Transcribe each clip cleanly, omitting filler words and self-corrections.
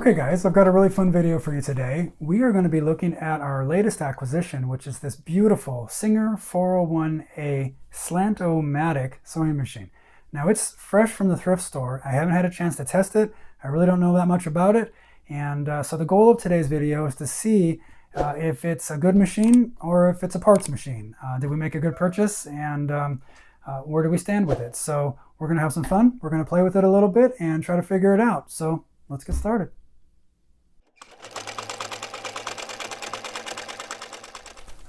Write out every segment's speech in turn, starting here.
Okay guys, I've got a really fun video for you today. We are going to be looking at our latest acquisition, which is this beautiful Singer 401A Slant-O-Matic sewing machine. Now it's fresh from the thrift store. I haven't had a chance to test it. I really don't know that much about it. And so the goal of today's video is to see if it's a good machine or if it's a parts machine. Did we make a good purchase, and where do we stand with it? So we're going to have some fun. We're going to play with it a little bit and try to figure it out. So let's get started.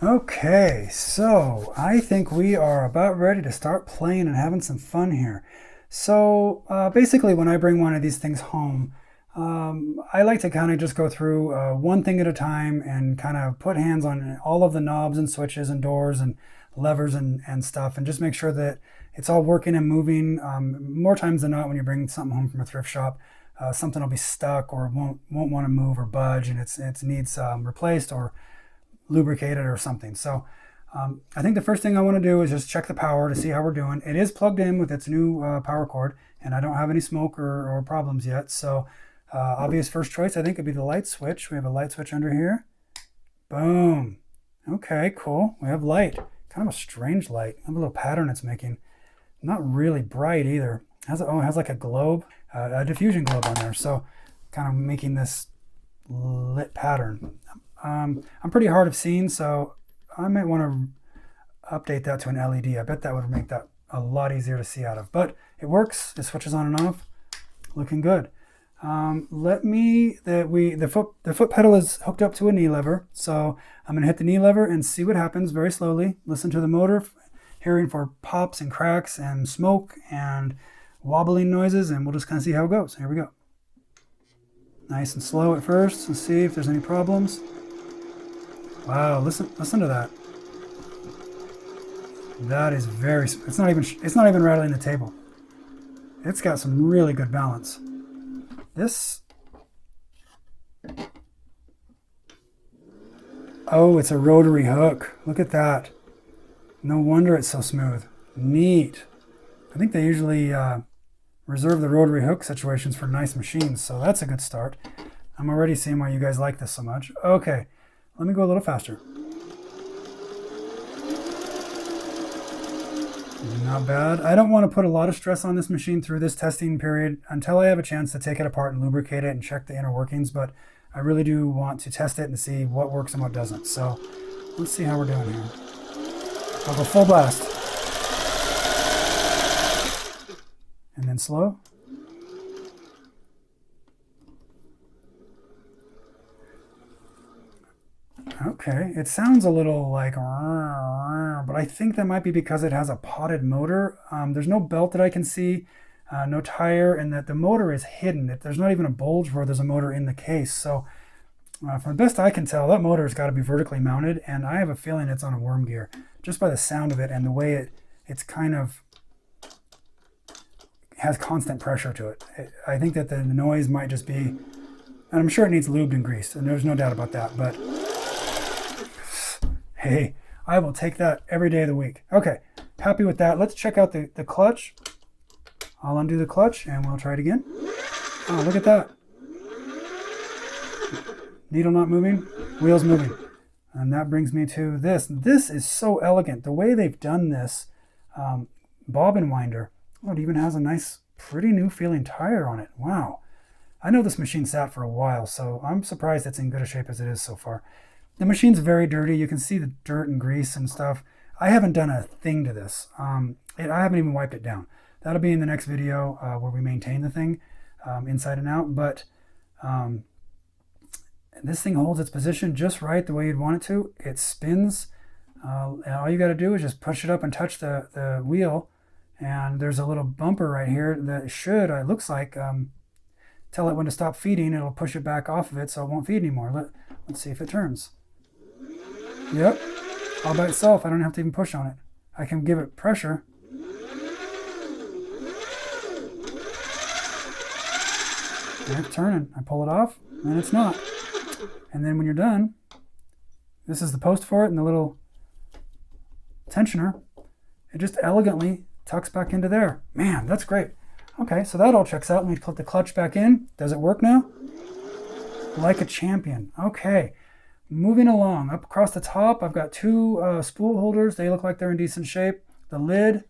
Okay, so I think we are about ready to start playing and having some fun here. So basically when I bring one of these things home, I like to kind of just go through one thing at a time and kind of put hands on all of the knobs and switches and doors and levers and stuff, and just make sure that it's all working and moving. More times than not, when you're bringing something home from a thrift shop, something will be stuck or won't want to move or budge, and it needs replaced or lubricated or something. So I think the first thing I want to do is just check the power to see how we're doing. It is plugged in with its new power cord, and I don't have any smoke or problems yet. So obvious first choice I think would be the light switch. We have a light switch under here. Boom. Okay, cool. We have light. Kind of a strange light. I have a little pattern it's making. Not really bright either. It has like a globe, a diffusion globe on there. So kind of making this lit pattern. I'm pretty hard of seeing, so I might want to update that to an LED. I bet that would make that a lot easier to see out of. But it works. It switches on and off. Looking good. The foot pedal is hooked up to a knee lever, so I'm going to hit the knee lever and see what happens very slowly. Listen to the motor, hearing for pops and cracks and smoke and wobbling noises, and we'll just kind of see how it goes. Here we go. Nice and slow at first, and see if there's any problems. Wow, listen to that. That is very, it's not even rattling the table. It's got some really good balance. Oh, it's a rotary hook. Look at that. No wonder it's so smooth. Neat. I think they usually reserve the rotary hook situations for nice machines, so that's a good start. I'm already seeing why you guys like this so much. Okay, let me go a little faster. Not bad. I don't want to put a lot of stress on this machine through this testing period until I have a chance to take it apart and lubricate it and check the inner workings, but I really do want to test it and see what works and what doesn't. So let's see how we're doing here. I'll go full blast. And then slow. Okay, it sounds a little like, but I think that might be because it has a potted motor. There's no belt that I can see, no tire, and that the motor is hidden. There's not even a bulge where there's a motor in the case. So from the best I can tell, that motor has got to be vertically mounted, and I have a feeling it's on a worm gear, just by the sound of it and the way it's kind of has constant pressure to it. I think that the noise might just be, and I'm sure it needs lubed and greased, and there's no doubt about that, but hey, I will take that every day of the week. Okay, happy with that. Let's check out the clutch. I'll undo the clutch and we'll try it again. Oh, look at that. Needle not moving, wheels moving. And that brings me to this. This is so elegant. The way they've done this bobbin winder. Oh, it even has a nice, pretty new feeling tire on it. Wow. I know this machine sat for a while, so I'm surprised it's in good a shape as it is so far. The machine's very dirty. You can see the dirt and grease and stuff. I haven't done a thing to this. I haven't even wiped it down. That'll be in the next video where we maintain the thing inside and out. But this thing holds its position just right the way you'd want it to. It spins. And all you got to do is just push it up and touch the wheel. And there's a little bumper right here that should, it looks like, tell it when to stop feeding. It'll push it back off of it so it won't feed anymore. Let's see if it turns. Yep, all by itself. I don't have to even push on it. I can give it pressure. And it's turning. I pull it off, and it's not. And then when you're done, this is the post for it and the little tensioner. It just elegantly tucks back into there. Man, that's great. Okay, so that all checks out. Let me put the clutch back in. Does it work now? like a champion. Okay, moving along. Up across the top, I've got two spool holders. They look like they're in decent shape. The lid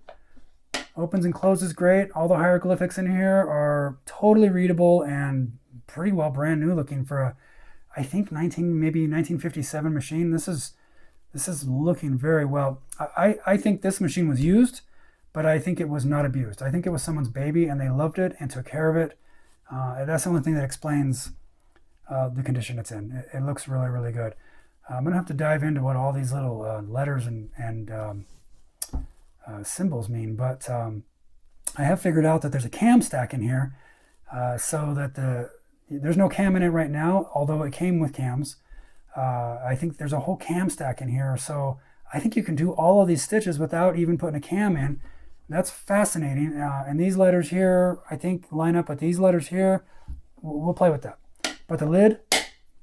opens and closes great. All the hieroglyphics in here are totally readable and pretty well brand new looking for a, I think maybe 1957 machine. This is looking very well. I think this machine was used, but I think it was not abused. I think it was someone's baby and they loved it and took care of it. That's the only thing that explains the condition it's in. It looks really, really good. I'm going to have to dive into what all these little letters and symbols mean, but I have figured out that there's a cam stack in here, so that there's no cam in it right now, although it came with cams. I think there's a whole cam stack in here, so I think you can do all of these stitches without even putting a cam in. That's fascinating. And these letters here, I think, line up with these letters here. We'll play with that. But the lid,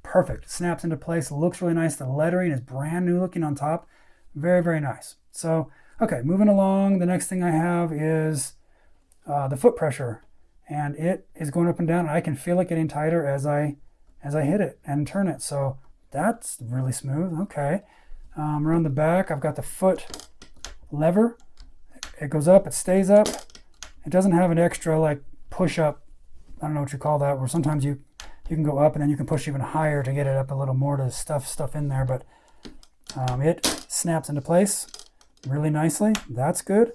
perfect. Snaps into place, looks really nice. The lettering is brand new looking on top. Very, very nice. So, okay, moving along. The next thing I have is the foot pressure. And it is going up and down. And I can feel it getting tighter as I hit it and turn it. So that's really smooth. Okay. Around the back, I've got the foot lever. It goes up, it stays up. It doesn't have an extra like push up, I don't know what you call that, where sometimes you can go up and then you can push even higher to get it up a little more to stuff in there, but it snaps into place really nicely. That's good.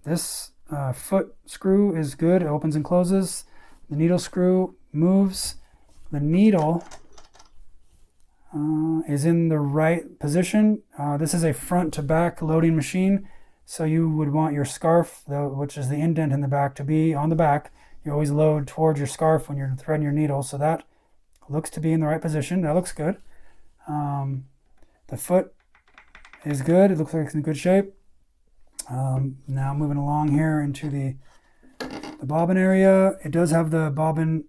This foot screw is good. It opens and closes. The needle screw moves. The needle is in the right position. This is a front to back loading machine, so you would want your scarf, which is the indent in the back, to be on the back. You always load towards your scarf when you're threading your needle, so that looks to be in the right position. That looks good. The foot is good. It looks like it's in good shape. Now moving along here into the bobbin area. It does have the bobbin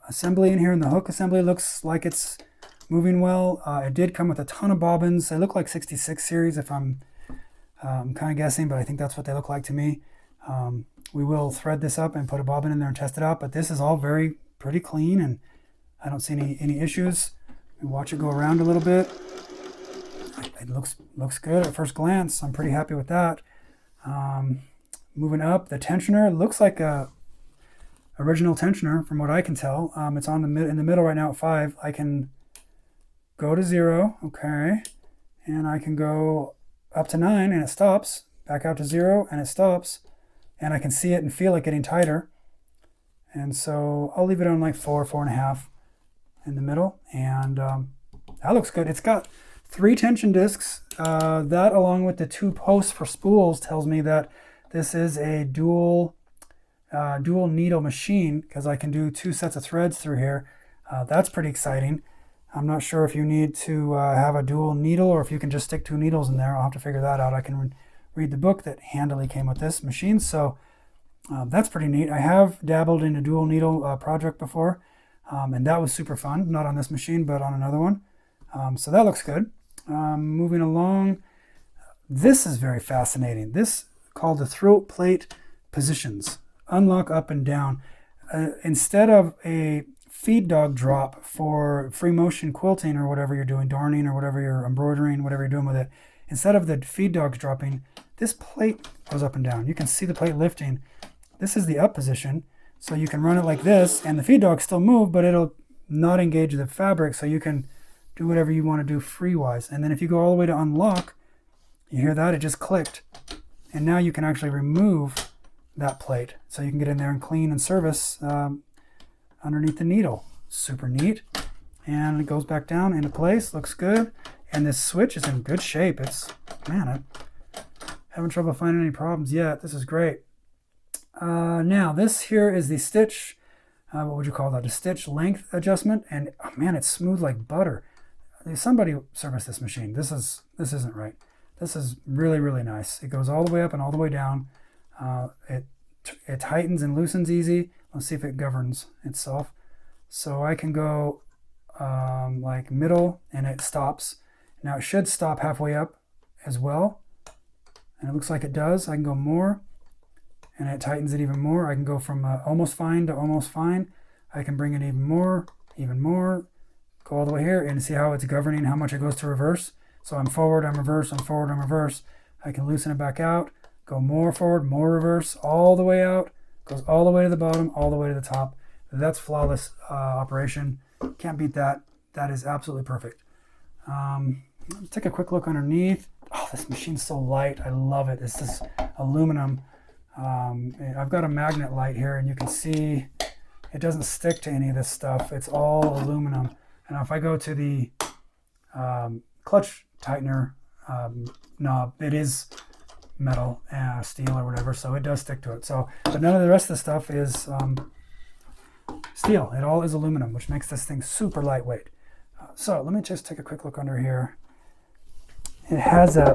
assembly in here, and the hook assembly looks like it's moving well. It did come with a ton of bobbins. They look like 66 series if I'm kind of guessing, but I think that's what they look like to me. We will thread this up and put a bobbin in there and test it out, but this is all pretty clean, and I don't see any issues. And watch it go around a little bit. It looks good at first glance. I'm pretty happy with that. Moving up, the tensioner looks like a original tensioner from what I can tell. It's in the middle right now at 5. I can go to 0, okay, and I can go up to 9 and it stops, back out to 0 and it stops, and I can see it and feel it getting tighter. And so I'll leave it on like 4.5 in the middle, and that looks good. It's got 3 tension discs. That, along with the 2 posts for spools, tells me that this is a dual needle machine, because I can do 2 sets of threads through here. That's pretty exciting. I'm not sure if you need to have a dual needle or if you can just stick 2 needles in there. I'll have to figure that out. I can read the book that handily came with this machine, so that's pretty neat. I have dabbled in a dual needle project before, and that was super fun. Not on this machine, but on another one. So that looks good. Moving along, this is very fascinating. This called the throat plate positions. Unlock up and down. Instead of a feed dog drop for free motion quilting or whatever you're doing, darning or whatever you're embroidering, whatever you're doing with it, instead of the feed dogs dropping, this plate goes up and down. You can see the plate lifting. This is the up position, so you can run it like this, and the feed dogs still move, but it'll not engage the fabric, so you can do whatever you want to do free-wise. And then if you go all the way to unlock, you hear that? It just clicked. And now you can actually remove that plate, so you can get in there and clean and service underneath the needle. Super neat. And it goes back down into place. Looks good. And this switch is in good shape. Man, I'm having trouble finding any problems yet. This is great. Now, this here is the stitch, what would you call that? The stitch length adjustment. And oh, man, it's smooth like butter. Somebody service this machine. This isn't right. This is really, really nice. It goes all the way up and all the way down. It tightens and loosens easy. Let's see if it governs itself. So I can go like middle, and it stops. Now it should stop halfway up as well, and it looks like it does. I can go more, and it tightens it even more. I can go from almost fine to almost fine. I can bring in even more, go all the way here, and see how it's governing how much it goes to reverse. So I'm forward, I'm reverse, I'm forward, I'm reverse. I can loosen it back out, go more forward, more reverse, all the way out, goes all the way to the bottom, all the way to the top. That's flawless operation. Can't beat that. That is absolutely perfect. Let's take a quick look underneath. Oh, this machine's so light. I love it. It's this aluminum. I've got a magnet light here, and you can see it doesn't stick to any of this stuff. It's all aluminum. And if I go to the clutch tightener knob, it is metal, steel or whatever, so it does stick to it. So, but none of the rest of the stuff is steel. It all is aluminum, which makes this thing super lightweight. So let me just take a quick look under here. It has a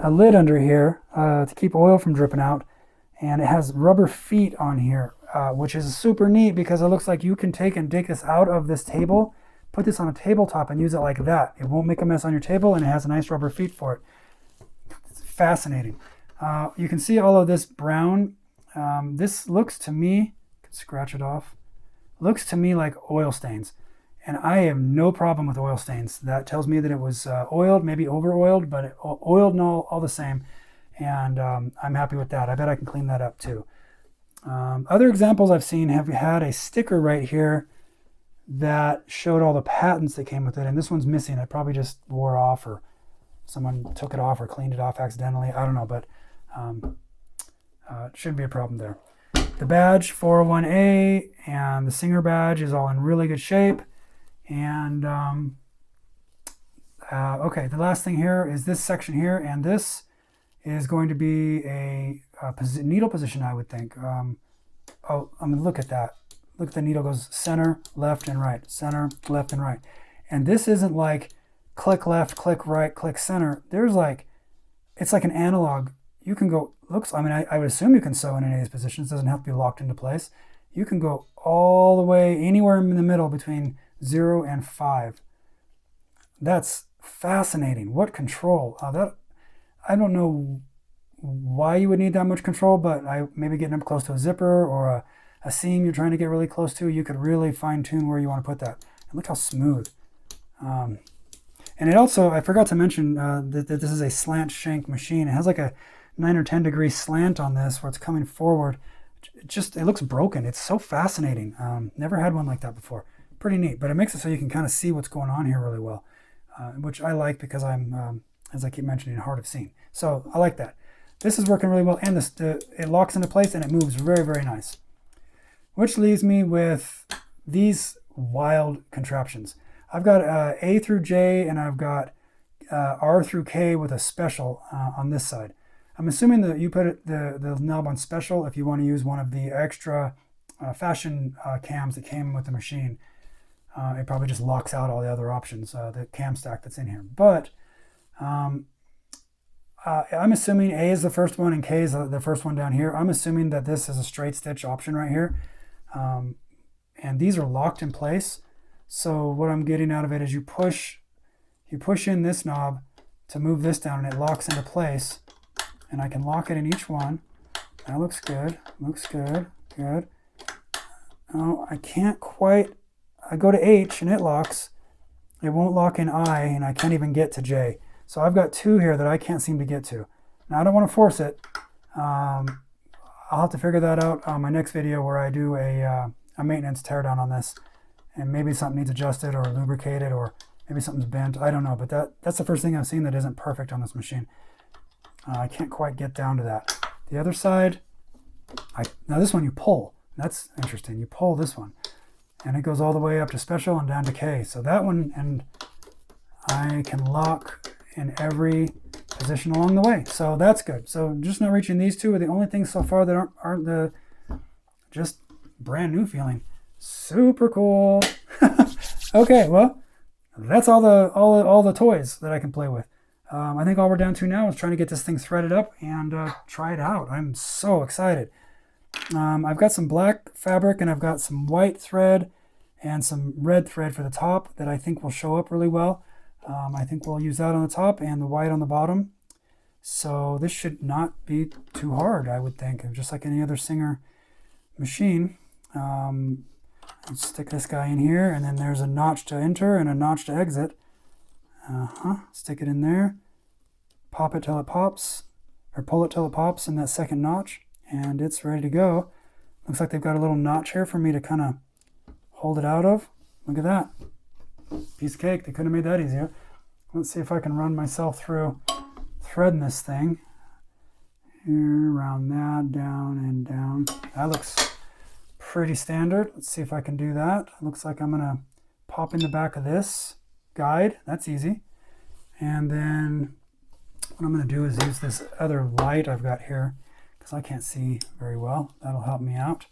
lid under here to keep oil from dripping out, and it has rubber feet on here, which is super neat because it looks like you can take this out of this table, put this on a tabletop and use it like that. It won't make a mess on your table, and it has a nice rubber feet for it. It's fascinating. You can see all of this brown. This looks to me, I can scratch it off, looks to me like oil stains. And I have no problem with oil stains. That tells me that it was oiled, maybe over-oiled, but oiled and all the same. And I'm happy with that. I bet I can clean that up too. Other examples I've seen have had a sticker right here that showed all the patents that came with it. And this one's missing. It probably just wore off, or someone took it off or cleaned it off accidentally. I don't know, but it shouldn't be a problem there. The badge, 401A, and the Singer badge is all in really good shape. And okay, the last thing here is this section here, and this is going to be a needle position, I would think. Oh, I mean, look at that. Look at the needle goes center, left, and right. Center, left, and right. And this isn't like click left, click right, click center. There's like, it's like an analog. You can go, I mean, I would assume you can sew in any of these positions. It doesn't have to be locked into place. You can go all the way, anywhere in the middle between 0 and 5. That's fascinating. What control? I don't know why you would need that much control, but maybe getting up close to a zipper or a seam you're trying to get really close to, you could really fine tune where you want to put that. And look how smooth. And it also, I forgot to mention that this is a slant shank machine. It has like a 9 or 10 degree slant on this where it's coming forward. It looks broken. It's so fascinating. Never had one like that before. Pretty neat, but it makes it so you can kind of see what's going on here really well, which I like because I'm, as I keep mentioning, hard of seeing. So I like that. This is working really well, and it locks into place and it moves very, very nice. Which leaves me with these wild contraptions. I've got A through J, and I've got R through K with a special on this side. I'm assuming that you put the knob on special if you want to use one of the extra fashion cams that came with the machine. It probably just locks out all the other options, the cam stack that's in here. But I'm assuming A is the first one and K is the first one down here. I'm assuming that this is a straight stitch option right here. And these are locked in place. So what I'm getting out of it is you push in this knob to move this down, and it locks into place. And I can lock it in each one. That looks good. Good. Oh, I can't quite. I go to H and it locks. It won't lock in I, and I can't even get to J. So I've got two here that I can't seem to get to. Now I don't want to force it. I'll have to figure that out on my next video where I do a maintenance teardown on this. And maybe something needs adjusted or lubricated, or maybe something's bent. I don't know, but that's the first thing I've seen that isn't perfect on this machine. I can't quite get down to that. The other side, now this one you pull. That's interesting. You pull this one, and it goes all the way up to special and down to K. So that one, and I can lock in every position along the way. So that's good. So just not reaching these two are the only things so far that aren't the just brand new feeling. Super cool. Okay, well, that's all the toys that I can play with. I think all we're down to now is trying to get this thing threaded up and try it out. I'm so excited. I've got some black fabric and I've got some white thread and some red thread for the top that I think will show up really well. I think we'll use that on the top and the white on the bottom. So this should not be too hard, I would think, just like any other Singer machine. Let's stick this guy in here, and then there's a notch to enter and a notch to exit. Stick it in there, pop it till it pops, or pull it till it pops in that second notch, and it's ready to go. Looks like they've got a little notch here for me to kind of hold it out of. Look at that. Piece of cake. They couldn't have made that easier. Let's see if I can run myself through threading this thing. Here, around that, down and down. That looks pretty standard. Let's see if I can do that. It looks like I'm going to pop in the back of this guide. That's easy. And then what I'm going to do is use this other light I've got here because I can't see very well. That'll help me out.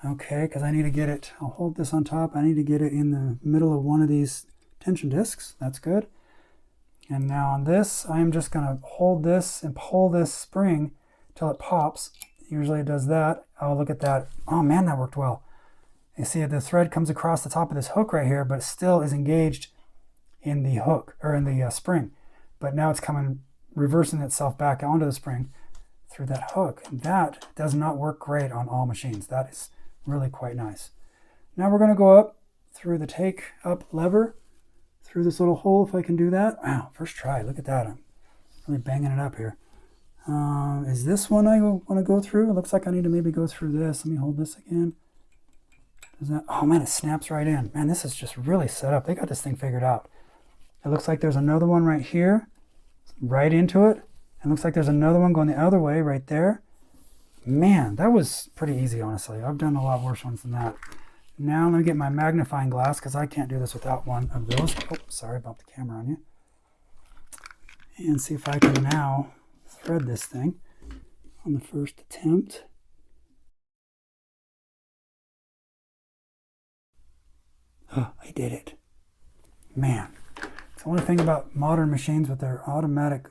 Okay, because I need to get it, I'll hold this on top. I need to get it in the middle of one of these tension discs. That's good. And now on this, I'm just going to hold this and pull this spring till it pops. Usually it does that. Oh, look at that. Oh man, that worked well. You see the thread comes across the top of this hook right here, but it still is engaged in the hook, or in the spring. But now it's coming, reversing itself back onto the spring through that hook. And that does not work great on all machines. That is really quite nice. Now we're going to go up through the take up lever, through this little hole, if I can do that. Wow, first try. Look at that. I'm really banging it up here. Is this one I want to go through? It looks like I need to maybe go through this. Let me hold this again. Does that? Oh man, it snaps right in. Man, this is just really set up. They got this thing figured out. It looks like there's another one right here, right into it. It looks like there's another one going the other way right there. Man, that was pretty easy, honestly. I've done a lot worse ones than that. Now let me get my magnifying glass because I can't do this without one of those. Oh, sorry, bumped the camera on you. And see if I can now thread this thing on the first attempt. Oh, I did it. Man, it's the only thing about modern machines with their automatic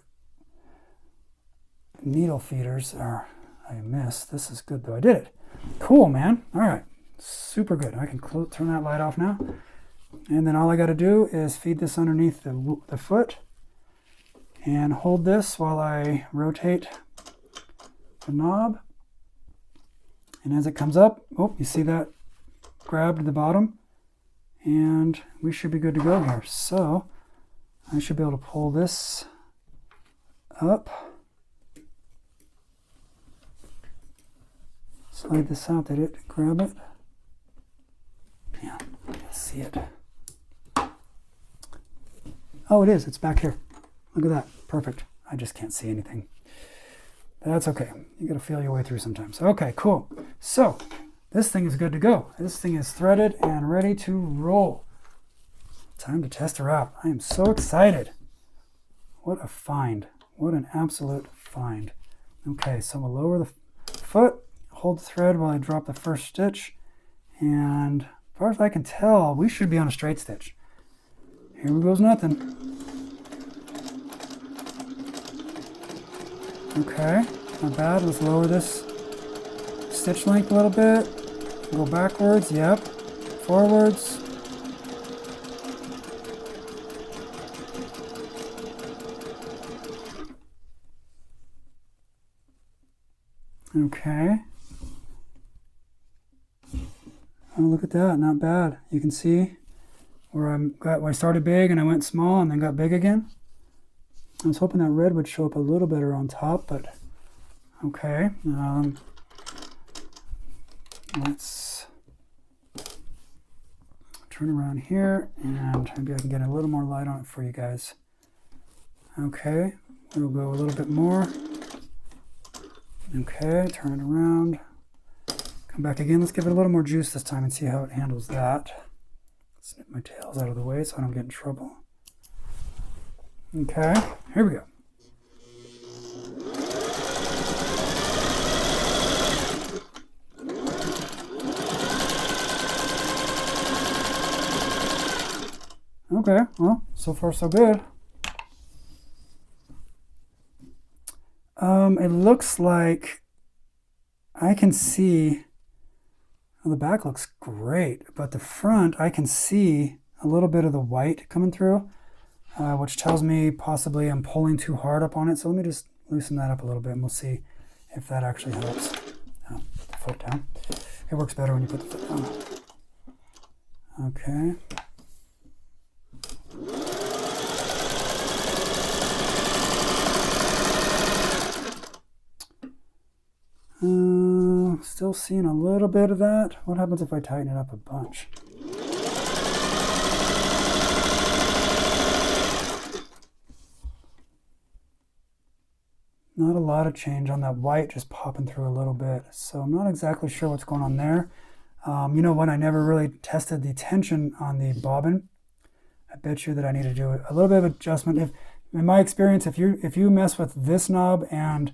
needle feeders are I missed. This is good though. I did it. Cool, man. All right. Super good. I can turn that light off now. And then all I got to do is feed this underneath the foot and hold this while I rotate the knob. And as it comes up, oh, you see that grabbed at the bottom? And we should be good to go here. So I should be able to pull this up. Slide this out. Did it grab it? Yeah, let's see it. Oh, it is. It's back here. Look at that. Perfect. I just can't see anything. That's okay. You got to feel your way through sometimes. Okay, cool. So this thing is good to go. This thing is threaded and ready to roll. Time to test her out. I am so excited. What a find. What an absolute find. Okay, so we'll lower the foot. Hold the thread while I drop the first stitch, and as far as I can tell, we should be on a straight stitch. Here goes nothing. Okay, not bad. Let's lower this stitch length a little bit. Go backwards, yep. Forwards. Okay. Oh, look at that, not bad. You can see where I started big and I went small and then got big again. I was hoping that red would show up a little better on top, but okay. Let's turn around here and maybe I can get a little more light on it for you guys. Okay, we'll go a little bit more. Okay, turn it around. Come back again. Let's give it a little more juice this time and see how it handles that. Snip my tails out of the way so I don't get in trouble. Okay, here we go. Okay, well, so far so good. It looks like I can see, well, the back looks great, but the front, I can see a little bit of the white coming through, which tells me possibly I'm pulling too hard up on it. So let me just loosen that up a little bit and we'll see if that actually helps. Oh, put the foot down. It works better when you put the foot down. Okay. Still seeing a little bit of that. What happens if I tighten it up a bunch? Not a lot of change on that white, just popping through a little bit. So I'm not exactly sure what's going on there. You know what? I never really tested the tension on the bobbin. I bet you that I need to do a little bit of adjustment. If, in my experience, if you mess with this knob and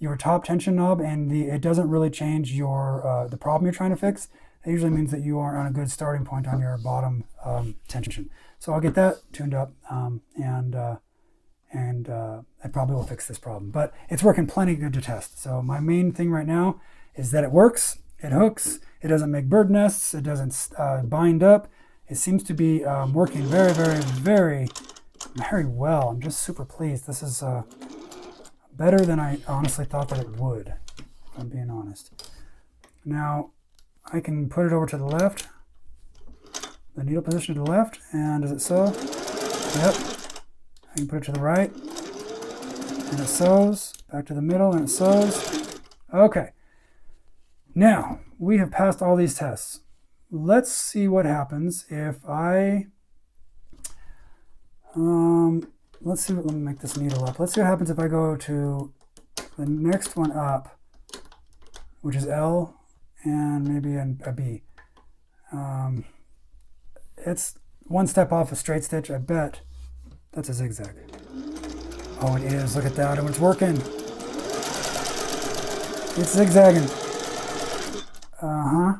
your top tension knob and it doesn't really change your the problem you're trying to fix, it usually means that you are on a good starting point on your bottom tension. So I'll get that tuned up and I probably will fix this problem. But it's working plenty good to test. So my main thing right now is that it works, it hooks, it doesn't make bird nests, it doesn't bind up. It seems to be working very, very, very, very well. I'm just super pleased. This is better than I honestly thought that it would, if I'm being honest. Now, I can put it over to the left, the needle position to the left, and is it sew? Yep. I can put it to the right, and it sews. Back to the middle, and it sews. Okay. Now, we have passed all these tests. Let's see what happens if I, let me make this needle up. Let's see what happens if I go to the next one up, which is L, and maybe a B. It's one step off a straight stitch. I bet that's a zigzag. Oh, it is. Look at that. And it's working. It's zigzagging. Uh-huh.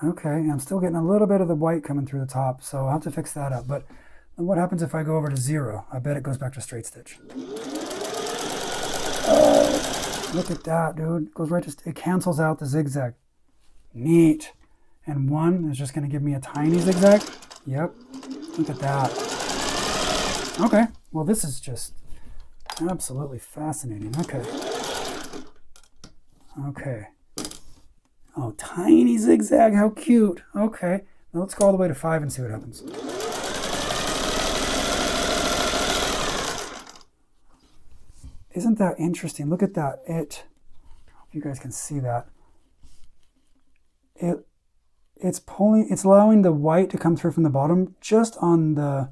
Okay, I'm still getting a little bit of the white coming through the top, so I'll have to fix that up. But what happens if I go over to 0? I bet it goes back to straight stitch. Oh, look at that, dude. It goes right to, it cancels out the zigzag. Neat. And 1 is just going to give me a tiny zigzag. Yep. Look at that. Okay. Well, this is just absolutely fascinating. Okay. Okay. Oh, tiny zigzag. How cute. Okay. Now let's go all the way to 5 and see what happens. Isn't that interesting? Look at that. I hope you guys can see that. It's allowing the white to come through from the bottom just on the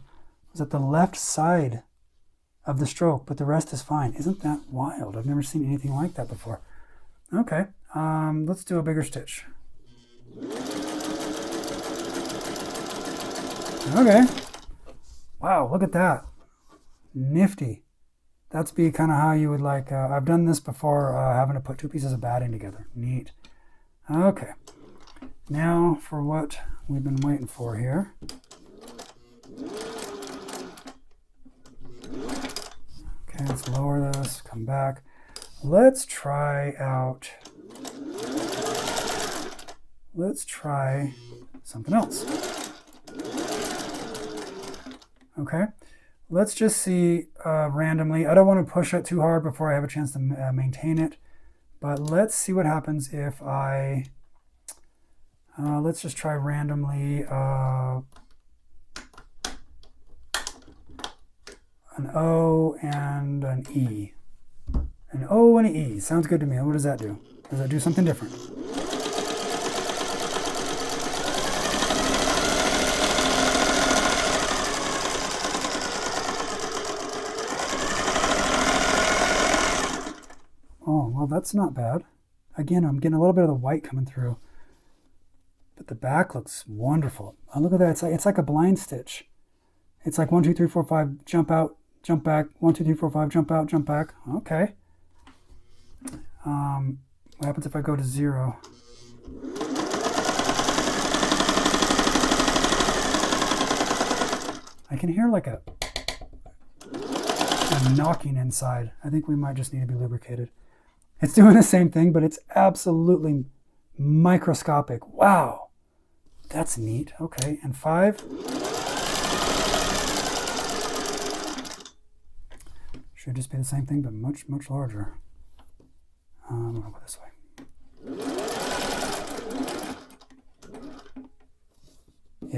left side of the stroke, but the rest is fine. Isn't that wild? I've never seen anything like that before. Okay, let's do a bigger stitch. Okay. Wow, look at that. Nifty. That's be kind of how you would like, I've done this before, having to put 2 pieces of batting together. Neat. Okay. Now for what we've been waiting for here. Okay, let's lower this, come back. Let's try something else. Okay, let's just see randomly. I don't want to push it too hard before I have a chance to maintain it, but let's see what happens if I, let's just try randomly an O and an E. An O and an E. Sounds good to me. What does that do? Does that do something different? Oh, well, that's not bad. Again, I'm getting a little bit of the white coming through. But the back looks wonderful. Oh, look at that. It's like a blind stitch. It's like 1, 2, 3, 4, 5, jump out, jump back. 1, 2, 3, 4, 5, jump out, jump back. Okay. What happens if I go to 0? I can hear like a knocking inside. I think we might just need to be lubricated. It's doing the same thing, but it's absolutely microscopic. Wow. That's neat. Okay, and 5. Should just be the same thing, but much, much larger. I'm going to go this way.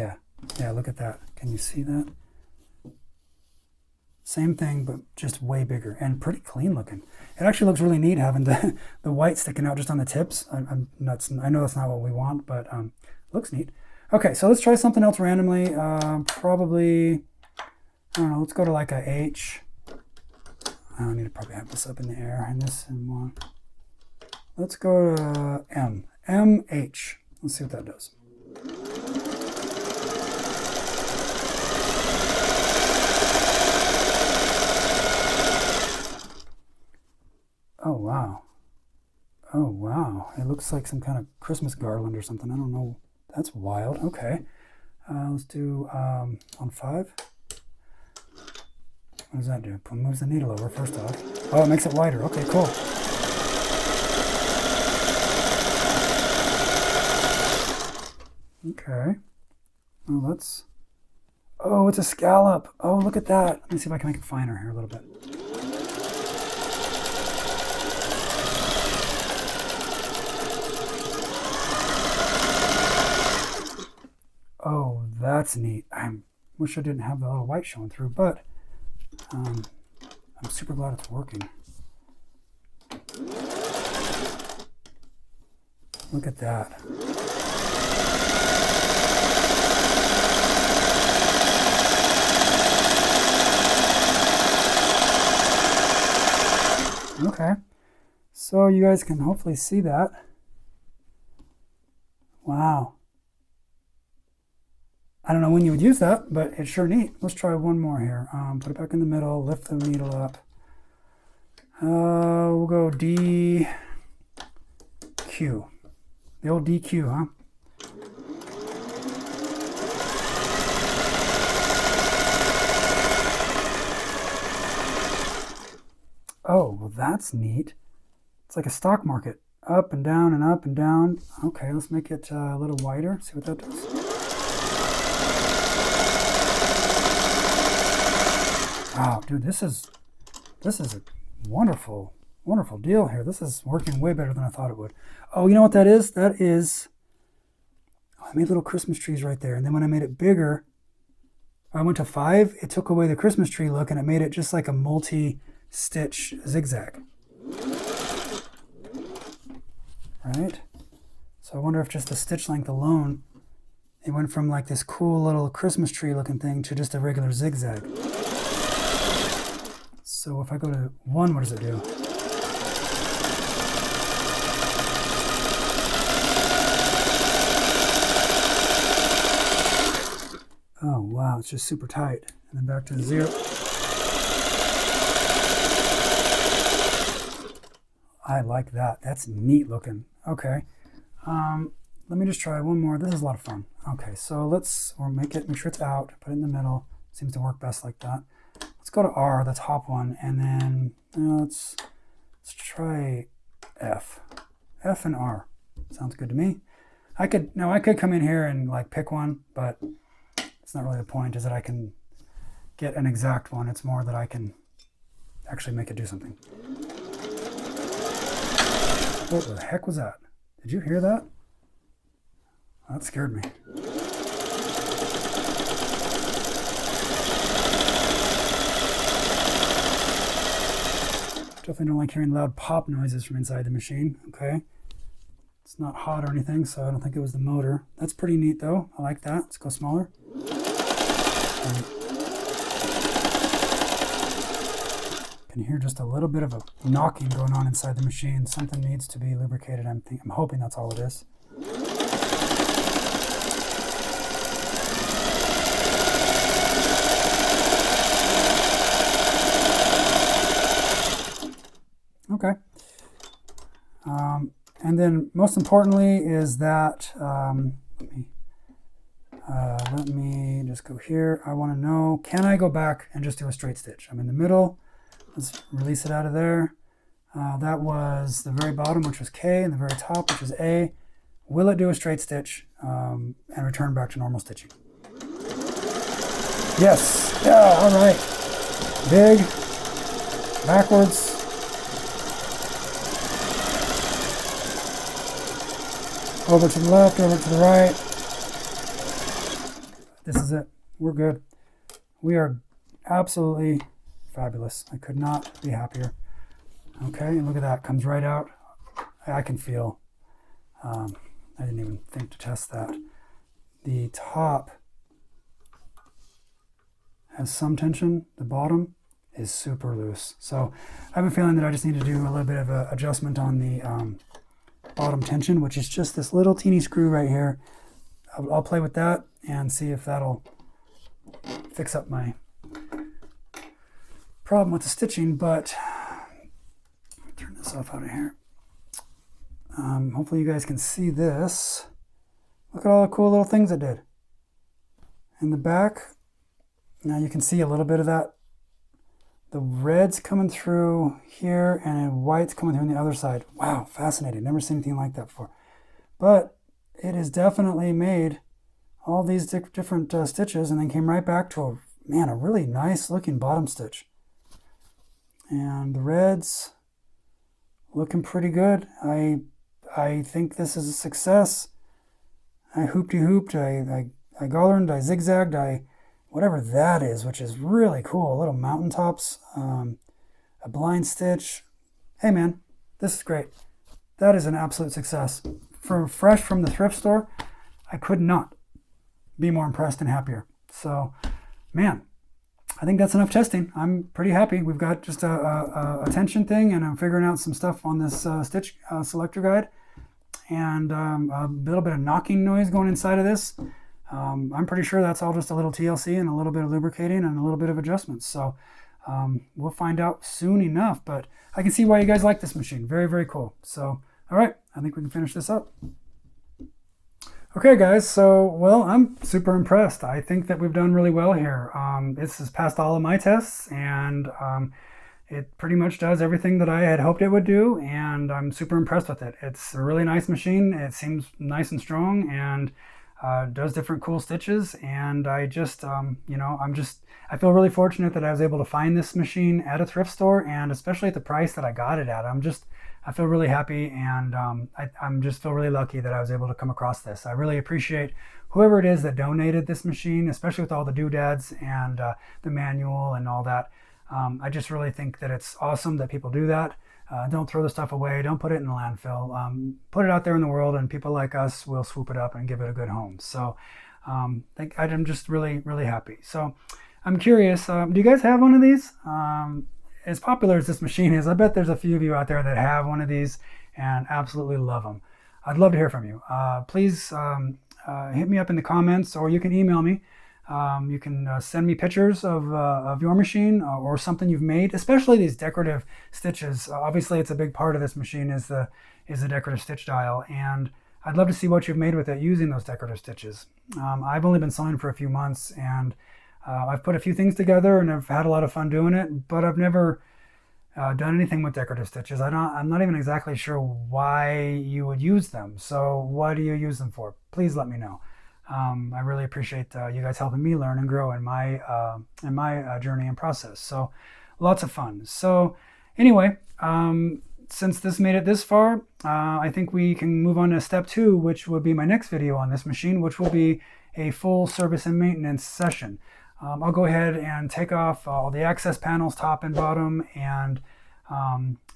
Yeah, yeah, look at that. Can you see that? Same thing, but just way bigger and pretty clean looking. It actually looks really neat having the white sticking out just on the tips. I know that's not what we want, but looks neat. Okay, so let's try something else randomly. Probably, I don't know, let's go to like a H. I need to probably have this up in the air and this in one. Let's go to M. MH. Let's see what that does. Oh, wow. Oh, wow. It looks like some kind of Christmas garland or something. I don't know. That's wild. Okay. Let's do on 5. What does that do? It moves the needle over, first off. Oh, it makes it wider. Okay, cool. Okay. Oh, that's... Oh, it's a scallop. Oh, look at that. Let me see if I can make it finer here a little bit. Oh, that's neat. I wish I didn't have the little white showing through, but I'm super glad it's working. Look at that. Okay, so you guys can hopefully see that. Wow. I don't know when you would use that, but it's sure neat. Let's try one more here. Put it back in the middle, lift the needle up. We'll go DQ. The old DQ, huh? Oh, well that's neat. It's like a stock market. Up and down and up and down. Okay, let's make it a little wider. See what that does. Wow, dude, this is a wonderful deal here. This is working way better than I thought it would. Oh, you know what that is? That is, I made little Christmas trees right there. And then when I made it bigger, I went to 5, it took away the Christmas tree look and it made it just like a multi-stitch zigzag. Right? So I wonder if just the stitch length alone, it went from like this cool little Christmas tree looking thing to just a regular zigzag. So if I go to 1, what does it do? Oh wow, it's just super tight. And then back to 0. I like that. That's neat looking. Okay. Let me just try one more. This is a lot of fun. Okay, so make sure it's out, put it in the middle. Seems to work best like that. Let's go to R, that's hop 1, and then let's try F. F and R. Sounds good to me. I could come in here and like pick one, but it's not really the point, is that I can get an exact one. It's more that I can actually make it do something. What the heck was that? Did you hear that? That scared me. Definitely don't like hearing loud pop noises from inside the machine. Okay. It's not hot or anything, so I don't think it was the motor. That's pretty neat though. I like that. Let's go smaller. Can hear just a little bit of a knocking going on inside the machine. Something needs to be lubricated. I'm hoping that's all it is. Okay. And then most importantly is that, let me just go here. I want to know, can I go back and just do a straight stitch? I'm in the middle. Let's release it out of there. That was the very bottom, which was K, and the very top, which is A. Will it do a straight stitch and return back to normal stitching? Yes. Yeah, all right. Big, backwards. Over to the left, over to the right. This is it. We're good. We are absolutely fabulous. I could not be happier. Okay, and look at that. Comes right out. I can feel. I didn't even think to test that. The top has some tension. The bottom is super loose. So I have a feeling that I just need to do a little bit of an adjustment on the bottom tension, which is just this little teeny screw right here. I'll play with that and see if that'll fix up my problem with the stitching, but turn this off out of here. Hopefully you guys can see this. Look at all the cool little things I did. In the back, now you can see a little bit of that. The red's coming through here and white's coming through on the other side. Wow, fascinating. Never seen anything like that before. But it has definitely made all these different stitches and then came right back to a really nice looking bottom stitch. And the reds looking pretty good. I think this is a success. I hooped, I garlanded, I zigzagged, whatever that is, which is really cool. Little mountaintops, a blind stitch. Hey man, this is great. That is an absolute success. Fresh from the thrift store, I could not be more impressed and happier. So, man, I think that's enough testing. I'm pretty happy. We've got just a tension thing, and I'm figuring out some stuff on this stitch selector guide, and a little bit of knocking noise going inside of this. I'm pretty sure that's all just a little TLC and a little bit of lubricating and a little bit of adjustments. So we'll find out soon enough, but I can see why you guys like this machine. Very, very cool. So, all right, I think we can finish this up. Okay, guys, so, well, I'm super impressed. I think that we've done really well here. This has passed all of my tests, and it pretty much does everything that I had hoped it would do, and I'm super impressed with it. It's a really nice machine. It seems nice and strong, and does different cool stitches, and I just, I feel really fortunate that I was able to find this machine at a thrift store, and especially at the price that I got it at. I feel really happy, and I'm just feel really lucky that I was able to come across this. I really appreciate whoever it is that donated this machine, especially with all the doodads and the manual and all that. I just really think that it's awesome that people do that. Don't throw the stuff away. Don't put it in the landfill. Put it out there in the world, and people like us will swoop it up and give it a good home. So I'm just really, really happy. So I'm curious, do you guys have one of these? As popular as this machine is, I bet there's a few of you out there that have one of these and absolutely love them. I'd love to hear from you. Please hit me up in the comments, or you can email me. You can send me pictures of your machine or something you've made, especially these decorative stitches. Obviously, it's a big part of this machine is the decorative stitch dial, and I'd love to see what you've made with it using those decorative stitches. I've only been sewing for a few months, and I've put a few things together, and I've had a lot of fun doing it, but I've never done anything with decorative stitches. I'm not even exactly sure why you would use them. So what do you use them for? Please let me know. I really appreciate you guys helping me learn and grow in my journey and process. So lots of fun. So anyway, since this made it this far, I think we can move on to step 2, which would be my next video on this machine, which will be a full service and maintenance session. I'll go ahead and take off all the access panels, top and bottom, and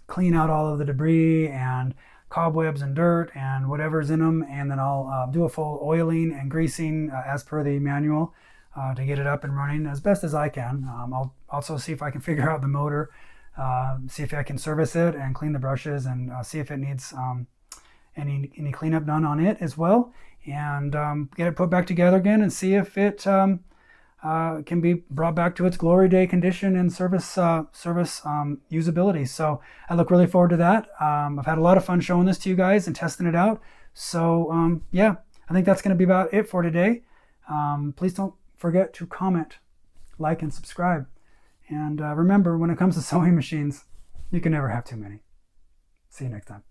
clean out all of the debris and cobwebs and dirt and whatever's in them, and then I'll do a full oiling and greasing as per the manual to get it up and running as best as I can. I'll also see if I can figure out the motor, see if I can service it and clean the brushes, and see if it needs any cleanup done on it as well, and get it put back together again and see if it can be brought back to its glory day condition and service usability. So I look really forward to that. I've had a lot of fun showing this to you guys and testing it out. So yeah, I think that's going to be about it for today. Please don't forget to comment, like, and subscribe. And remember, when it comes to sewing machines, you can never have too many. See you next time.